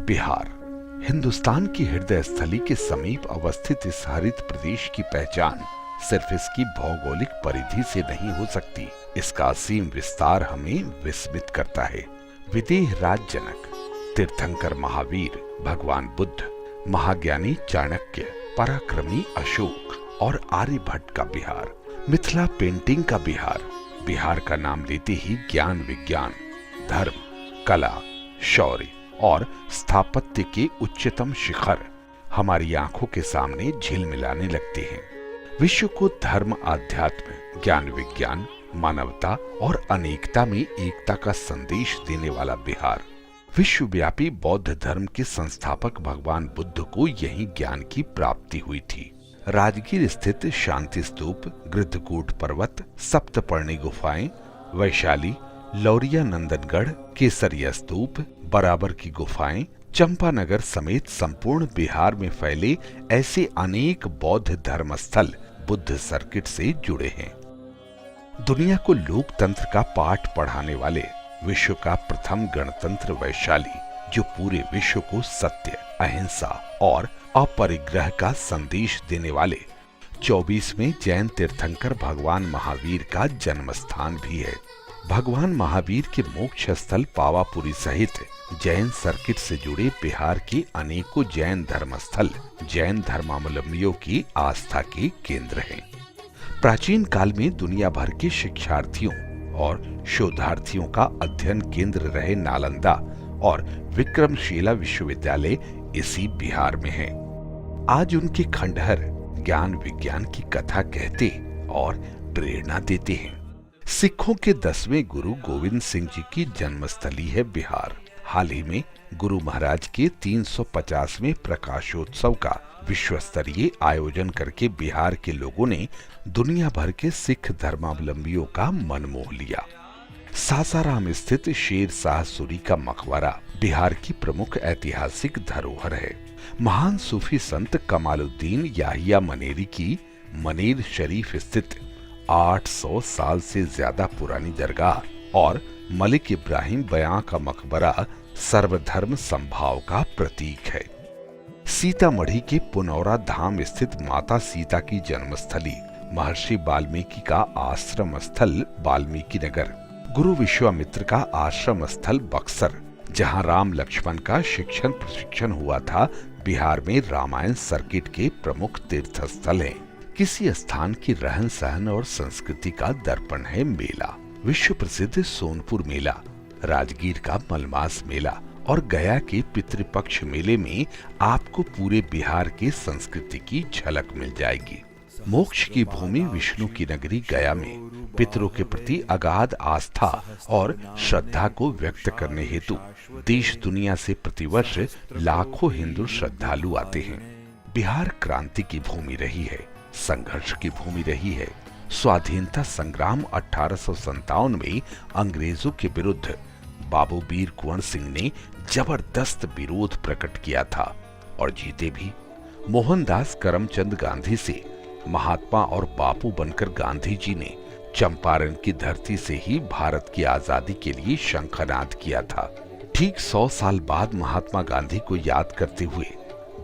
बिहार हिंदुस्तान की हृदय स्थली के समीप अवस्थित इस हरित प्रदेश की पहचान सिर्फ इसकी भौगोलिक परिधि से नहीं हो सकती। इसका असीम विस्तार हमें विस्मित करता है। विदेह राज जनक, तीर्थंकर महावीर भगवान बुद्ध, महाज्ञानी चाणक्य, पराक्रमी अशोक और आर्यभट्ट का बिहार, मिथिला पेंटिंग का बिहार। बिहार का नाम लेते ही ज्ञान विज्ञान, धर्म, कला, शौर्य और स्थापत्य के उच्चतम शिखर हमारी आंखों के सामने झिलमिलाने लगते हैं। विश्व को धर्म, आध्यात्म, ज्ञान विज्ञान, मानवता और अनेकता में एकता का संदेश देने वाला बिहार। विश्वव्यापी बौद्ध धर्म के संस्थापक भगवान बुद्ध को यही ज्ञान की प्राप्ति हुई थी। राजगीर स्थित शांति स्तूप, गृद्धकूट पर्वत, सप्तपर्णी गुफाएं, वैशाली, लौरिया नंदनगढ़, केसरिया स्तूप, बराबर की गुफाएं, चंपानगर समेत संपूर्ण बिहार में फैले ऐसे अनेक बौद्ध धर्मस्थल बुद्ध सर्किट से जुड़े हैं। दुनिया को लोकतंत्र का पाठ पढ़ाने वाले विश्व का प्रथम गणतंत्र वैशाली, जो पूरे विश्व को सत्य, अहिंसा और अपरिग्रह का संदेश देने वाले 24वें जैन तीर्थंकर भगवान महावीर का जन्म स्थान भी है। भगवान महावीर के मोक्ष स्थल पावापुरी सहित जैन सर्किट से जुड़े बिहार के अनेकों जैन धर्मस्थल जैन धर्मावलंबियों की आस्था के केंद्र हैं। प्राचीन काल में दुनिया भर के शिक्षार्थियों और शोधार्थियों का अध्ययन केंद्र रहे नालंदा और विक्रमशिला विश्वविद्यालय इसी बिहार में है। आज उनके खंडहर ज्ञान विज्ञान की कथा कहते और प्रेरणा देते हैं। सिखों के 10वें गुरु गोविंद सिंह जी की जन्मस्थली है बिहार। हाल ही में गुरु महाराज के 350वें प्रकाशोत्सव का विश्व स्तरीय आयोजन करके बिहार के लोगों ने दुनिया भर के सिख धर्मावलंबियों का मन मोह लिया। सासाराम स्थित शेर शाह सूरी का मकबरा बिहार की प्रमुख ऐतिहासिक धरोहर है। महान सूफी संत कमालुद्दीन याहिया मनेरी की मनेर शरीफ स्थित 800 साल से ज्यादा पुरानी दरगाह और मलिक इब्राहिम बयां का मकबरा सर्वधर्म संभाव का प्रतीक है। सीतामढ़ी के पुनौरा धाम स्थित माता सीता की जन्मस्थली, महर्षि वाल्मीकि का आश्रम स्थल वाल्मीकि नगर, गुरु विश्वामित्र का आश्रम स्थल बक्सर, जहां राम लक्ष्मण का शिक्षण प्रशिक्षण हुआ था, बिहार में रामायण सर्किट के प्रमुख तीर्थ स्थल है। किसी स्थान की रहन सहन और संस्कृति का दर्पण है मेला। विश्व प्रसिद्ध सोनपुर मेला, राजगीर का मलमास मेला और गया के पितृपक्ष मेले में आपको पूरे बिहार की संस्कृति की झलक मिल जाएगी। मोक्ष की भूमि विष्णु की नगरी गया में पितरों के प्रति अगाध आस्था और श्रद्धा को व्यक्त करने हेतु देश दुनिया से प्रतिवर्ष लाखों हिंदू श्रद्धालु आते हैं। बिहार क्रांति की भूमि रही है, संघर्ष की भूमि रही है। स्वाधीनता संग्राम 1857 में अंग्रेजों के विरुद्ध बाबू वीर कुंवर सिंह ने जबरदस्त विरोध प्रकट किया था और जीते भी। मोहनदास करमचंद गांधी से महात्मा और बापू बनकर गांधी जी ने चंपारण की धरती से ही भारत की आजादी के लिए शंखनाद किया था। ठीक 100 साल बाद महात्मा गांधी को याद करते हुए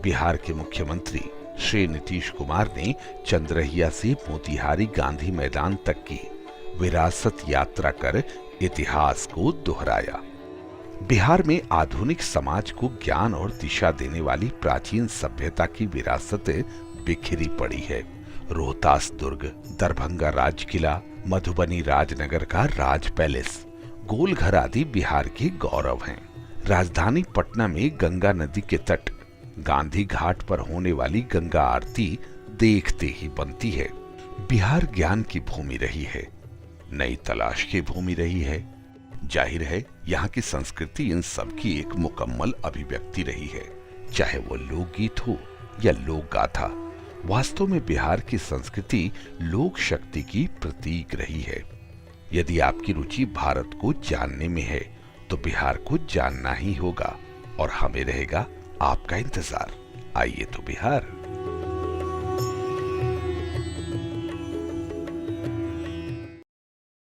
बिहार के मुख्यमंत्री श्री नीतीश कुमार ने चंद्रहिया से मोतिहारी गांधी मैदान तक की विरासत यात्रा कर इतिहास को दोहराया। बिहार में आधुनिक समाज को ज्ञान और दिशा देने वाली प्राचीन सभ्यता की विरासत बिखरी पड़ी है। रोहतास दुर्ग, दरभंगा राज किला, मधुबनी राजनगर का राज पैलेस, गोलघर आदि बिहार के गौरव हैं। राजधानी पटना में गंगा नदी के तट, गांधी घाट पर होने वाली गंगा आरती देखते ही बनती है। बिहार ज्ञान की भूमि रही है, नई तलाश की भूमि रही है। जाहिर है यहाँ की संस्कृति इन सब की एक मुकम्मल अभिव्यक्ति रही है, चाहे वो लोकगीत हो या लोक गाथा। वास्तव में बिहार की संस्कृति लोक शक्ति की प्रतीक रही है। यदि आपकी रुचि भारत को जानने में है तो बिहार को जानना ही होगा और हमें रहेगा आपका इंतजार। आइए तो बिहार।